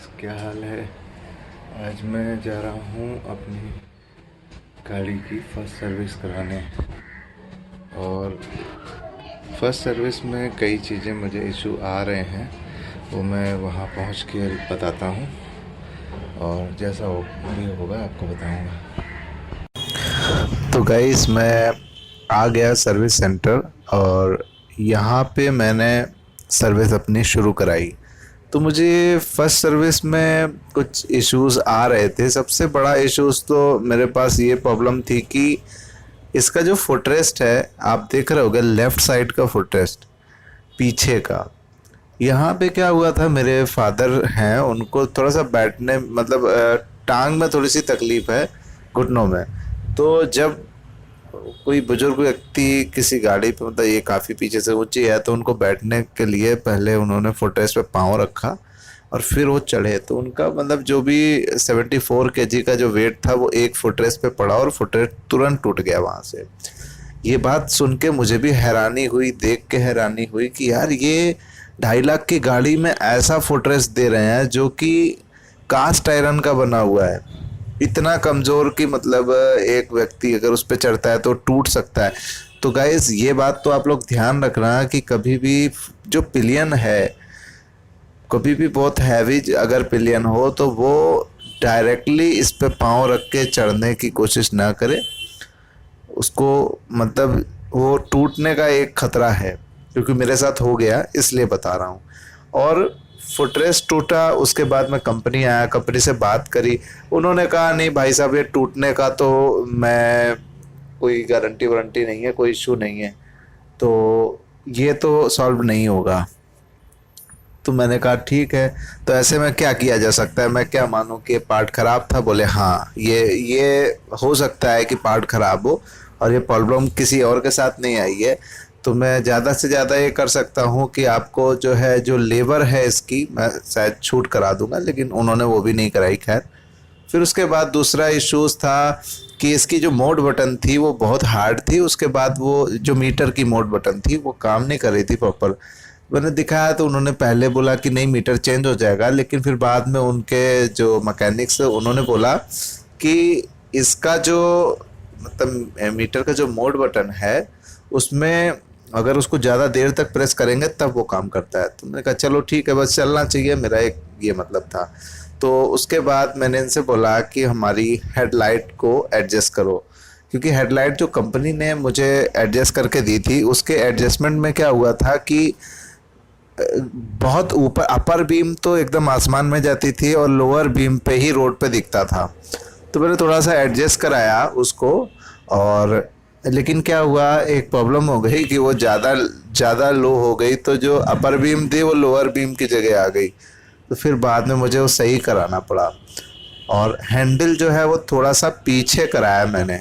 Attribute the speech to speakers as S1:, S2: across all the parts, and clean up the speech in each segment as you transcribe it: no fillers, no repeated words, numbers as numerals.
S1: Guys, क्या हाल है। आज मैं जा रहा हूँ अपनी गाड़ी की फर्स्ट सर्विस कराने। और फर्स्ट सर्विस में कई चीज़ें मुझे इशू आ रहे हैं, वो मैं वहाँ पहुँच के बताता हूँ और जैसा हो भी होगा आपको बताऊँगा। तो गाइस, मैं आ गया सर्विस सेंटर और यहाँ पे मैंने सर्विस अपनी शुरू कराई। तो मुझे फर्स्ट सर्विस में कुछ इश्यूज आ रहे थे। सबसे बड़ा इश्यूज तो मेरे पास ये प्रॉब्लम थी कि इसका जो फुटरेस्ट है, आप देख रहे होगे लेफ्ट साइड का फुटरेस्ट पीछे का, यहाँ पे क्या हुआ था, मेरे फादर हैं, उनको थोड़ा सा बैठने मतलब टांग में थोड़ी सी तकलीफ है, घुटनों में। तो जब कोई बुजुर्ग व्यक्ति किसी गाड़ी पे, मतलब ये काफ़ी पीछे से ऊंची है, तो उनको बैठने के लिए पहले उन्होंने फुटरेस्ट पे पाँव रखा और फिर वो चढ़े, तो उनका मतलब जो भी 74 kg का जो वेट था वो एक फुटरेस्ट पे पड़ा और फुटरेस्ट तुरंत टूट गया वहाँ से। ये बात सुन के मुझे भी हैरानी हुई, देख के हैरानी हुई कि यार ये 2.5 लाख की गाड़ी में ऐसा फुटरेस्ट दे रहे हैं जो कि कास्ट आयरन का बना हुआ है, इतना कमज़ोर कि मतलब एक व्यक्ति अगर उस पर चढ़ता है तो टूट सकता है। तो गाइस, ये बात तो आप लोग ध्यान रखना कि कभी भी जो पिलियन है, कभी भी बहुत हैवी अगर पिलियन हो तो वो डायरेक्टली इस पे पाँव रख के चढ़ने की कोशिश ना करे। उसको मतलब वो टूटने का एक खतरा है, क्योंकि मेरे साथ हो गया, इसलिए बता रहा हूँ। और फुटरेस्ट टूटा, उसके बाद मैं कंपनी आया, कंपनी से बात करी, उन्होंने कहा नहीं भाई साहब, ये टूटने का तो मैं कोई गारंटी वारंटी नहीं है, कोई इशू नहीं है, तो ये तो सॉल्व नहीं होगा। तो मैंने कहा ठीक है, तो ऐसे में क्या किया जा सकता है, मैं क्या मानूं कि पार्ट ख़राब था। बोले हाँ, ये हो सकता है कि पार्ट ख़राब हो और ये प्रॉब्लम किसी और के साथ नहीं आई है। तो मैं ज़्यादा से ज़्यादा ये कर सकता हूँ कि आपको जो है, जो लेबर है इसकी, मैं शायद छूट करा दूंगा, लेकिन उन्होंने वो भी नहीं कराई। खैर, फिर उसके बाद दूसरा इश्यूज था कि इसकी जो मोड बटन थी वो बहुत हार्ड थी। उसके बाद वो जो मीटर की मोड बटन थी वो काम नहीं कर रही थी प्रॉपर। मैंने दिखाया तो उन्होंने पहले बोला कि नहीं मीटर चेंज हो जाएगा, लेकिन फिर बाद में उनके जो मैकेनिक्स उन्होंने बोला कि इसका जो मतलब मीटर का जो मोड बटन है उसमें अगर उसको ज़्यादा देर तक प्रेस करेंगे तब वो काम करता है। तो मैंने कहा चलो ठीक है, बस चलना चाहिए, मेरा एक ये मतलब था। तो उसके बाद मैंने इनसे बोला कि हमारी हेडलाइट को एडजस्ट करो, क्योंकि हेडलाइट जो कंपनी ने मुझे एडजस्ट करके दी थी उसके एडजस्टमेंट में क्या हुआ था कि बहुत ऊपर अपर बीम तो एकदम आसमान में जाती थी और लोअर बीम पे ही रोड पे दिखता था। तो मैंने थोड़ा सा एडजस्ट कराया उसको, और लेकिन क्या हुआ, एक प्रॉब्लम हो गई कि वो ज़्यादा लो हो गई, तो जो अपर बीम थी वो लोअर बीम की जगह आ गई। तो फिर बाद में मुझे वो सही कराना पड़ा। और हैंडल जो है वो थोड़ा सा पीछे कराया मैंने।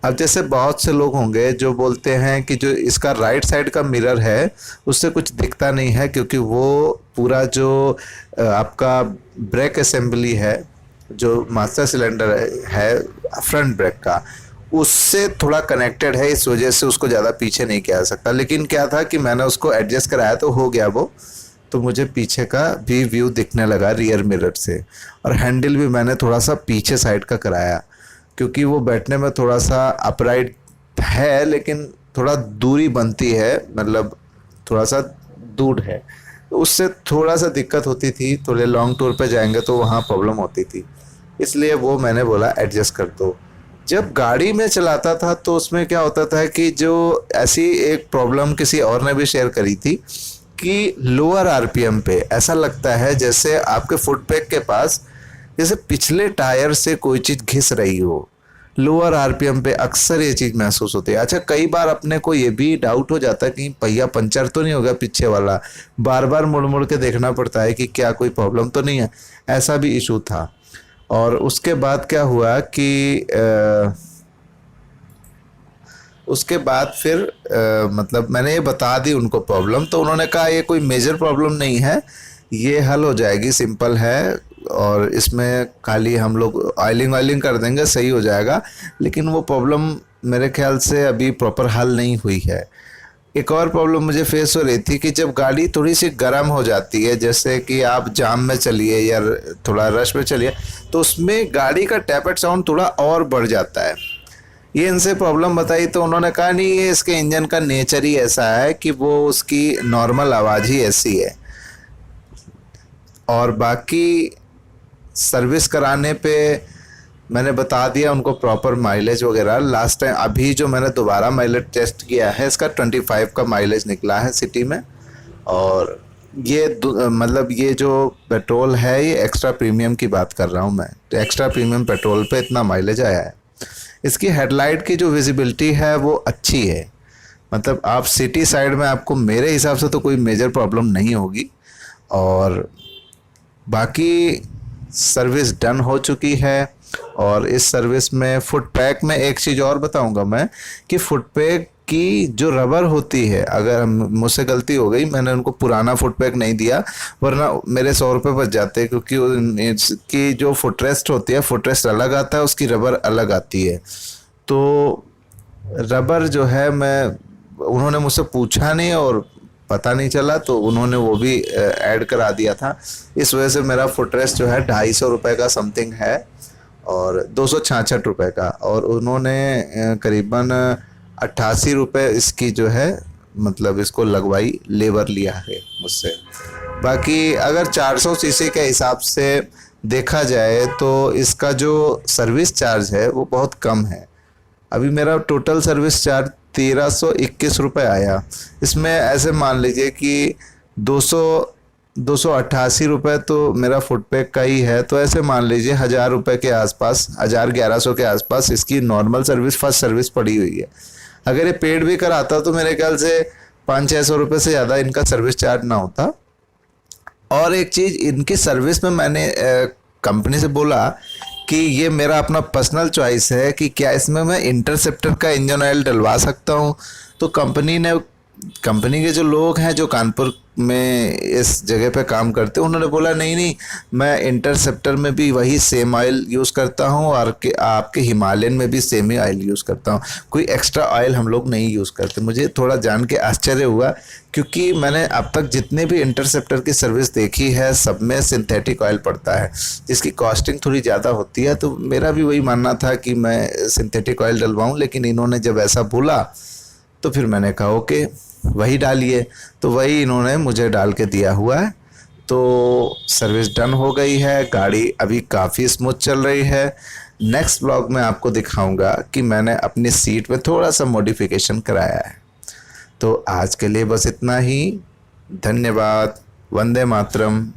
S1: अब जैसे बहुत से लोग होंगे जो बोलते हैं कि जो इसका राइट साइड का मिरर है उससे कुछ दिखता नहीं है, क्योंकि वो पूरा जो आपका ब्रेक असेंबली है, जो मास्टर सिलेंडर है फ्रंट ब्रेक का, उससे थोड़ा कनेक्टेड है, इस वजह से उसको ज़्यादा पीछे नहीं किया जा सकता। लेकिन क्या था कि मैंने उसको एडजस्ट कराया तो हो गया वो, तो मुझे पीछे का भी व्यू दिखने लगा रियर मिरर से। और हैंडल भी मैंने थोड़ा सा पीछे साइड का कराया, क्योंकि वो बैठने में थोड़ा सा अपराइट है, लेकिन थोड़ा दूरी बनती है, मतलब थोड़ा सा दूर है, तो उससे थोड़ा सा दिक्कत होती थी। थोड़े लॉन्ग टूर पे जाएंगे तो वहाँ प्रॉब्लम होती थी, इसलिए वो मैंने बोला एडजस्ट कर दो। जब गाड़ी में चलाता था तो उसमें क्या होता था कि जो ऐसी एक प्रॉब्लम किसी और ने भी शेयर करी थी कि लोअर आरपीएम पे ऐसा लगता है जैसे आपके फुट पैक के पास जैसे पिछले टायर से कोई चीज़ घिस रही हो। लोअर आरपीएम पे अक्सर ये चीज़ महसूस होती है। अच्छा, कई बार अपने को ये भी डाउट हो जाता है कि पहिया पंचर तो नहीं हो गया पीछे वाला, बार बार मुड़ मुड़ के देखना पड़ता है कि क्या कोई प्रॉब्लम तो नहीं है। ऐसा भी इशू था। और उसके बाद क्या हुआ कि उसके बाद फिर मतलब मैंने ये बता दी उनको प्रॉब्लम, तो उन्होंने कहा ये कोई मेजर प्रॉब्लम नहीं है, ये हल हो जाएगी, सिंपल है, और इसमें खाली हम लोग ऑयलिंग वायलिंग कर देंगे, सही हो जाएगा। लेकिन वो प्रॉब्लम मेरे ख्याल से अभी प्रॉपर हल नहीं हुई है। एक और प्रॉब्लम मुझे फेस हो रही थी कि जब गाड़ी थोड़ी सी गर्म हो जाती है, जैसे कि आप जाम में चलिए या थोड़ा रश में चलिए, तो उसमें गाड़ी का टैपेट साउंड थोड़ा और बढ़ जाता है। ये इनसे प्रॉब्लम बताई तो उन्होंने कहा नहीं, ये इसके इंजन का नेचर ही ऐसा है कि वो उसकी नॉर्मल आवाज़ ही ऐसी है। और बाकी सर्विस कराने पे मैंने बता दिया उनको प्रॉपर माइलेज वगैरह। लास्ट टाइम अभी जो मैंने दोबारा माइलेज टेस्ट किया है, इसका 25 का माइलेज निकला है सिटी में। और ये मतलब ये जो पेट्रोल है, ये एक्स्ट्रा प्रीमियम की बात कर रहा हूँ मैं, तो एक्स्ट्रा प्रीमियम पेट्रोल पे इतना माइलेज आया है। इसकी हेडलाइट की जो विजिबिलिटी है वो अच्छी है, मतलब आप सिटी साइड में आपको मेरे हिसाब से तो कोई मेजर प्रॉब्लम नहीं होगी। और बाकी सर्विस डन हो चुकी है। और इस सर्विस में फुट पैक में एक चीज़ और बताऊंगा मैं कि फुट पैक की जो रबर होती है, अगर मुझसे गलती हो गई, मैंने उनको पुराना फुट पैक नहीं दिया, वरना मेरे 100 रुपये बच जाते, क्योंकि इसकी जो फुटरेस्ट होती है, फुटरेस्ट अलग आता है, उसकी रबर अलग आती है। तो रबर जो है, मैं उन्होंने मुझसे पूछा नहीं और पता नहीं चला, तो उन्होंने वो भी ऐड करा दिया था। इस वजह से मेरा फुटरेस्ट जो है 250 रुपये का समथिंग है और 266 रुपये का, और उन्होंने करीबन 88 रुपये इसकी जो है, मतलब इसको लगवाई लेबर लिया है मुझसे। बाकी अगर 400 सीसी के हिसाब से देखा जाए तो इसका जो सर्विस चार्ज है वो बहुत कम है। अभी मेरा टोटल सर्विस चार्ज 1321 रुपये आया। इसमें ऐसे मान लीजिए कि 288 रुपये तो मेरा फुट पैक का ही है, तो ऐसे मान लीजिए 1000 रुपये के आसपास, 1100 के आसपास इसकी नॉर्मल सर्विस, फर्स्ट सर्विस पड़ी हुई है। अगर ये पेड भी कराता तो मेरे ख्याल से 500-600 रुपये से ज़्यादा इनका सर्विस चार्ज ना होता। और एक चीज़, इनकी सर्विस में मैंने कंपनी से बोला कि ये मेरा अपना पर्सनल चॉइस है कि क्या इसमें मैं इंटरसेप्टर का इंजन ऑयल डलवा सकता हूँ। तो कंपनी के जो लोग हैं जो कानपुर में इस जगह पे काम करते हैं, उन्होंने बोला नहीं नहीं, मैं इंटरसेप्टर में भी वही सेम ऑयल यूज़ करता हूँ और आपके हिमालयन में भी सेम ही ऑयल यूज़ करता हूँ, कोई एक्स्ट्रा ऑयल हम लोग नहीं यूज़ करते। मुझे थोड़ा जान के आश्चर्य हुआ, क्योंकि मैंने अब तक जितने भी इंटरसेप्टर की सर्विस देखी है सब में सिंथेटिक ऑयल पड़ता है, जिसकी कॉस्टिंग थोड़ी ज़्यादा होती है। तो मेरा भी वही मानना था कि मैं सिंथेटिक ऑयल डलवाऊँ, लेकिन इन्होंने जब ऐसा बोला तो फिर मैंने कहा ओके वही डालिए, तो वही इन्होंने मुझे डाल के दिया हुआ है। तो सर्विस डन हो गई है, गाड़ी अभी काफ़ी स्मूथ चल रही है। नेक्स्ट ब्लॉग में आपको दिखाऊंगा कि मैंने अपनी सीट में थोड़ा सा मॉडिफिकेशन कराया है। तो आज के लिए बस इतना ही। धन्यवाद। वंदे मातरम।